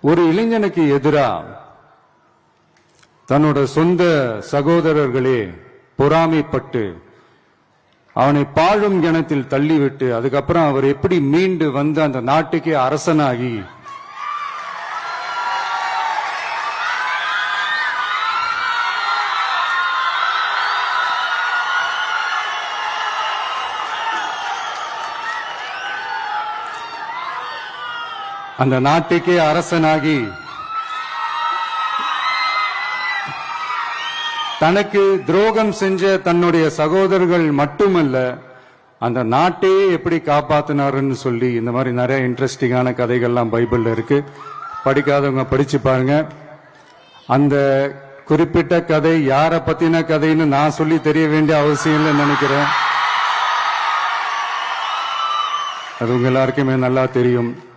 ஒரு இளைஞனுக்கு எதிரா தன்னோட சொந்த சகோதரர்களே பொறாமைப்பட்டு அவனை பாழும் கிணத்தில் தள்ளிவிட்டு அதுக்கப்புறம் அவர் எப்படி மீண்டு வந்து அந்த நாட்டுக்கே அரசனாகி அந்த நாட்டுக்கே அரசனாகி தனக்கு துரோகம் செஞ்ச தன்னுடைய சகோதரர்கள் மட்டுமல்ல அந்த நாட்டையே எப்படி காப்பாத்தினாருன்னு சொல்லி இந்த மாதிரி நிறைய இன்ட்ரெஸ்டிங்கான கதைகள்லாம் பைபிள்ல இருக்கு. படிக்காதவங்க படிச்சு பாருங்க. அந்த குறிப்பிட்ட கதை யாரை பத்தின கதைன்னு நான் சொல்லி தெரிய வேண்டிய அவசியம் இல்லைன்னு நினைக்கிறேன். அது உங்க எல்லாருக்குமே நல்லா தெரியும்.